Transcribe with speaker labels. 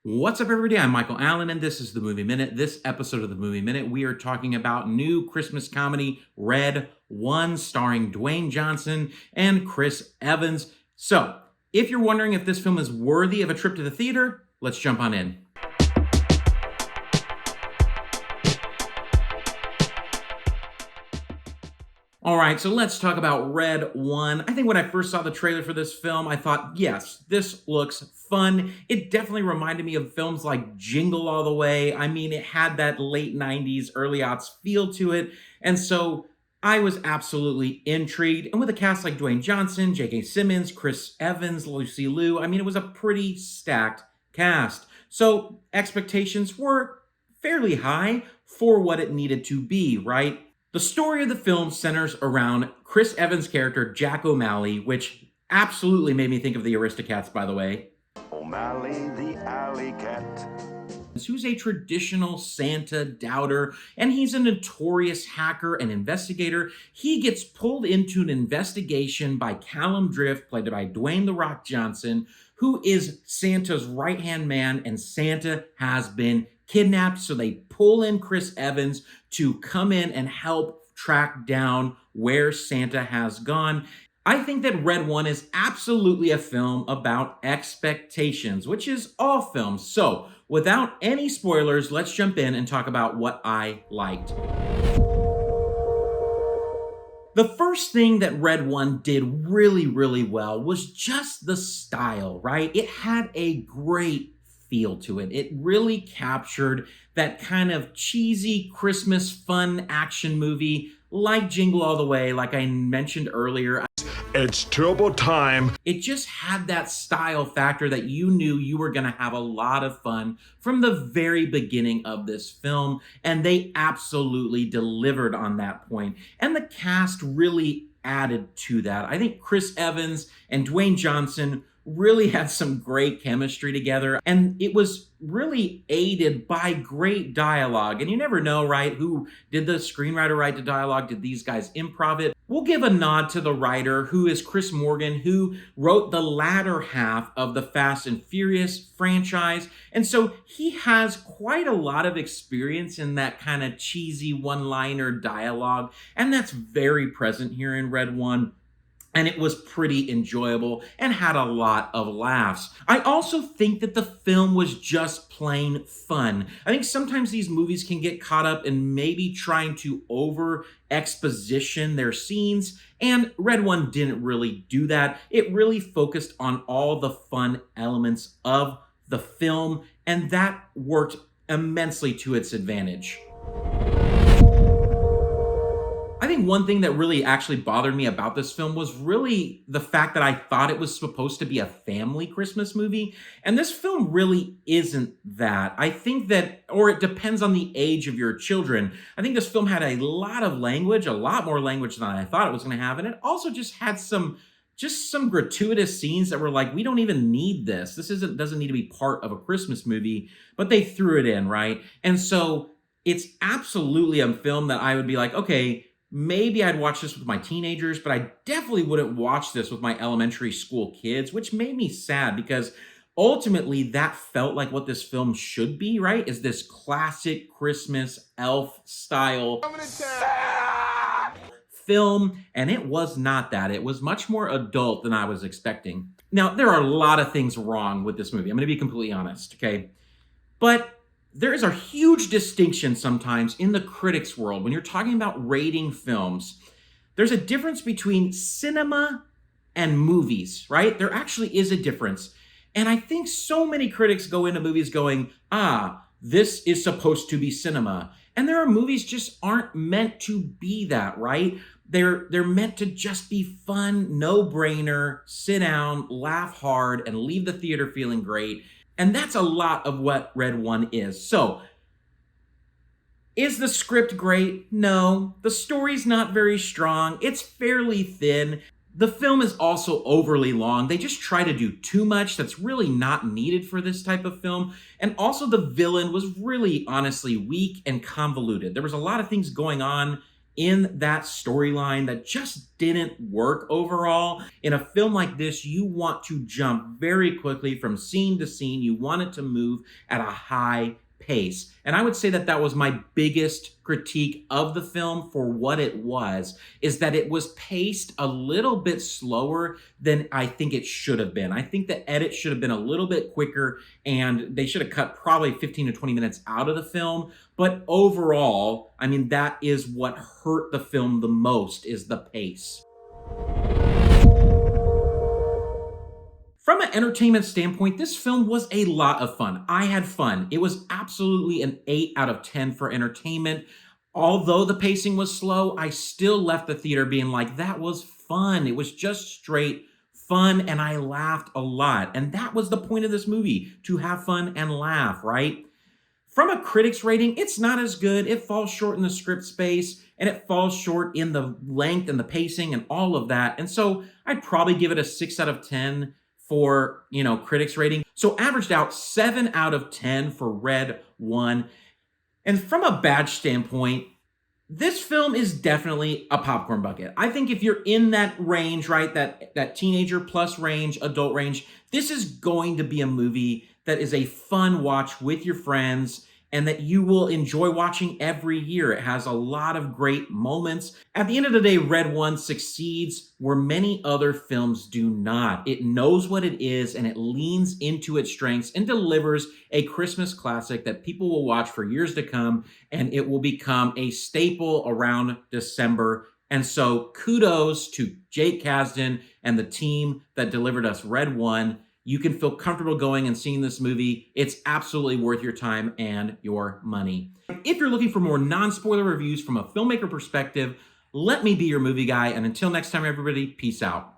Speaker 1: What's up, everybody? I'm Michael Allen, and this is the Movie Minute. This episode of the Movie Minute, we are talking about new Christmas comedy Red One, starring Dwayne Johnson and Chris Evans. So, if you're wondering if this film is worthy of a trip to the theater, let's jump on in. All right, so let's talk about Red One. I think when I first saw the trailer for this film, I thought, yes, this looks fun. It definitely reminded me of films like Jingle All the Way. I mean, it had that late 90s, early aughts feel to it. And so I was absolutely intrigued. And with a cast like Dwayne Johnson, Jake Simmons, Chris Evans, Lucy Lui, I mean, it was a pretty stacked cast. So expectations were fairly high for what it needed to be, right? The story of the film centers around Chris Evans' character, Jack O'Malley, which absolutely made me think of the Aristocats, by the way.
Speaker 2: O'Malley the alley cat.
Speaker 1: Who's a traditional Santa doubter, and he's a notorious hacker and investigator. He gets pulled into an investigation by Callum Drift, played by Dwayne "The Rock" Johnson, who is Santa's right-hand man, and Santa has been kidnapped. So they pull in Chris Evans to come in and help track down where Santa has gone. I think that Red One is absolutely a film about expectations, which is all films. So without any spoilers, let's jump in and talk about what I liked. The first thing that Red One did really well was just the style, right? It had a great feel to it. It really captured that kind of cheesy Christmas fun action movie like Jingle All the Way, like I mentioned earlier.
Speaker 2: It's turbo time.
Speaker 1: It just had that style factor that you knew you were going to have a lot of fun from the very beginning of this film, and they absolutely delivered on that point. And the cast really added to that. I think Chris Evans and Dwayne Johnson really had some great chemistry together, and it was really aided by great dialogue. And you never know, right? Who did the screenwriter write the dialogue? Did these guys improv it? We'll give a nod to the writer, who is Chris Morgan, who wrote the latter half of the Fast and Furious franchise. And so he has quite a lot of experience in that kind of cheesy one-liner dialogue, and that's very present here in Red One. And it was pretty enjoyable and had a lot of laughs. I also think that the film was just plain fun. I think sometimes these movies can get caught up in maybe trying to over-exposition their scenes, and Red One didn't really do that. It really focused on all the fun elements of the film, and that worked immensely to its advantage. I think one thing that really actually bothered me about this film was really the fact that I thought it was supposed to be a family Christmas movie, and this film really isn't that. I think that, or it depends on the age of your children. I think this film had a lot of language, a lot more language than I thought it was going to have, and it also just had some gratuitous scenes that were like, we don't even need this. This doesn't need to be part of a Christmas movie, but they threw it in, right? And so it's absolutely a film that I would be like, okay, maybe I'd watch this with my teenagers, but I definitely wouldn't watch this with my elementary school kids, which made me sad because ultimately that felt like what this film should be, right? Is this classic Christmas elf style film, and it was not that. It was much more adult than I was expecting. Now, there are a lot of things wrong with this movie. I'm going to be completely honest, okay? But there is a huge distinction sometimes in the critics' world when you're talking about rating films. There's a difference between cinema and movies, right? There actually is a difference. And I think so many critics go into movies going, this is supposed to be cinema. And there are movies just aren't meant to be that, right? They're meant to just be fun, no-brainer, sit down, laugh hard, and leave the theater feeling great. And that's a lot of what Red One is. So, is the script great? No. The story's not very strong. It's fairly thin. The film is also overly long. They just try to do too much that's really not needed for this type of film. And also the villain was really, honestly, weak and convoluted. There was a lot of things going on in that storyline that just didn't work overall. In a film like this, you want to jump very quickly from scene to scene. You want it to move at a high pace. And I would say that that was my biggest critique of the film for what it was, is that it was paced a little bit slower than I think it should have been. I think the edit should have been a little bit quicker, and they should have cut probably 15 to 20 minutes out of the film. But overall, I mean, that is what hurt the film the most, is the pace. From an entertainment standpoint, this film was a lot of fun. I had fun. It was absolutely an 8 out of 10 for entertainment. Although the pacing was slow, I still left the theater being like, that was fun. It was just straight fun, and I laughed a lot. And that was the point of this movie, to have fun and laugh, right? From a critic's rating, it's not as good. It falls short in the script space, and it falls short in the length and the pacing and all of that. And so I'd probably give it a 6 out of 10 for, critics rating. So averaged out 7 out of 10 for Red One. And from a badge standpoint, this film is definitely a popcorn bucket. I think if you're in that range, right, that teenager plus range, adult range, this is going to be a movie that is a fun watch with your friends and that you will enjoy watching every year. It has a lot of great moments. At the end of the day, Red One succeeds where many other films do not. It knows what it is, and it leans into its strengths and delivers a Christmas classic that people will watch for years to come, and it will become a staple around December. And so kudos to Jake Kasdan and the team that delivered us Red One. You can feel comfortable going and seeing this movie. It's absolutely worth your time and your money. If you're looking for more non-spoiler reviews from a filmmaker perspective, let me be your movie guy. And until next time, everybody, peace out.